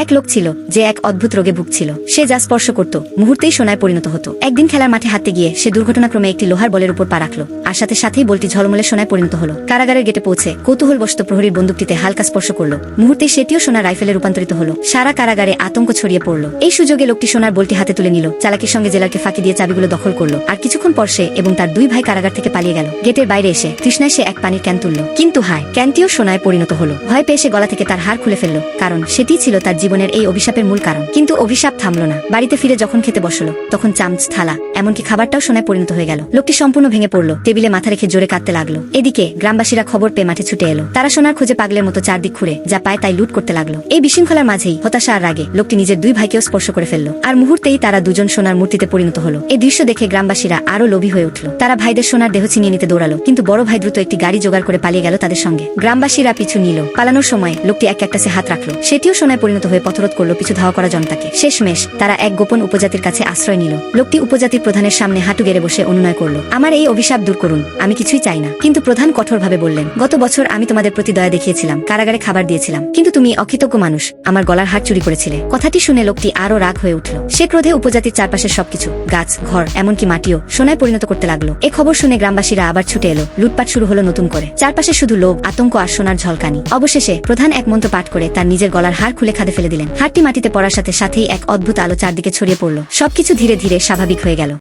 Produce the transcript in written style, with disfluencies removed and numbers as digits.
এক লোক ছিল যে এক অদ্ভুত রোগে ভুগছিল। সে যা স্পর্শ করত মুহূর্তেই সোনায় পরিণত হতো। একদিন খেলার মাঠে হাঁটতে গিয়ে সে দুর্ঘটনাক্রমে একটি লোহার বলের উপর পা রাখলো, আর সাথে সাথেই বলটি ঝলমলে সোনায় পরিণত হলো। কারাগারের গেটে পৌঁছে কৌতূহলবশত প্রহরীর বন্দুকটিতে হালকা স্পর্শ করলো, মুহূর্তেই সেটিও সোনার রাইফেলে রূপান্তরিত হলো। সারা কারাগারে আতঙ্ক ছড়িয়ে পড়লো। এই সুযোগে লোকটি সোনার বলটি হাতে তুলে নিল, চালাকির সঙ্গে জেলারকে ফাঁকি দিয়ে চাবিগুলো দখল করলো, আর কিছুক্ষণ পর সে এবং তার দুই ভাই কারাগার থেকে পালিয়ে গেল। গেটের বাইরে এসে তৃষ্ণায় সে এক পানির ক্যান তুলল, কিন্তু হায়, ক্যানটিও সোনায় পরিণত হলো। ভয় পেয়ে সে গলা থেকে তার হাড় খুলে ফেলল, কারণ সেটি ছিল তার জীবনের এই অভিশাপের মূল কারণ। কিন্তু অভিশাপ থামলো না। বাড়িতে ফিরে যখন খেতে বসলো তখন চামচ, থালা, এমনকি খাবারটাও সোনায় পরিণত হয়ে গেল। লোকটি সম্পূর্ণ ভেঙে পড়লো, টেবিলে মাথা রেখে জোরে কাঁদতে লাগলো। এদিকে গ্রামবাসীরা খবর পেয়ে মাঠে ছুটে এলো। তারা সোনার খোঁজে পাগলের মতো চারদিক ঘুরে যা পায় তাই লুট করতে লাগলো। এই বিশৃঙ্খলার মাঝেই হতাশা আর রাগে লোকটি নিজের দুই ভাইকেও স্পর্শ করে ফেললো, আর মুহূর্তেই তারা দুজন সোনার মূর্তিতে পরিণত হলো। এই দৃশ্য দেখে গ্রামবাসীরা আরো লোভী হয়ে উঠল। তারা ভাইদের সোনার দেহ ছিনিয়ে নিতে দৌড়ালো, কিন্তু বড় ভাই দ্রুত একটি গাড়ি জোগাড় করে পালিয়ে গেল তাদের সঙ্গে। গ্রামবাসীরা পিছু নিল। পালানোর সময় লোকটি এক ক্যাকটাসে হাত রাখলো, সেটিও সোনায় পরিণত হয়ে পথরোধ করলো পিছু ধাওয়া করা জনতাকে। শেষমেশ তারা এক গোপন উপজাতির কাছে আশ্রয় নিল। লোকটি উপজাতির প্রধানের সামনে হাঁটু গেড়ে বসে অনুনয় করলো, আমার এই অভিশাপ দূর করুন, আমি কিছুই চাই না। কিন্তু প্রধান কঠোরভাবে বললেন, গত বছর আমি তোমাদের প্রতি দয়া দেখিয়েছিলাম, কারাগারে খাবার দিয়েছিলাম, কিন্তু তুমি অকৃতজ্ঞ মানুষ, আমার গলার হার চুরি করেছিলে। কথাটি শুনে লোকটি আরো রাগ হয়ে উঠল। সে ক্রোধে উপজাতির চারপাশের সবকিছু, গাছ, ঘর, এমনকি মাটিও সোনায় পরিণত করতে লাগলো। এ খবর শুনে গ্রামবাসীরা আবার ছুটে এলো। লুটপাট শুরু হলো নতুন করে। চারপাশে শুধু লোভ, আতঙ্ক আর সোনার ঝলকানি। অবশেষে প্রধান এক মন্ত্র পাঠ করে তার নিজের গলার হার খুলে খাদে ফেলে দিলেন। হারটি মাটিতে পড়ার সাথে সাথেই এক অদ্ভুত আলো চারদিকে ছড়িয়ে পড়লো। সবকিছু ধীরে ধীরে স্বাভাবিক হয়ে গেল।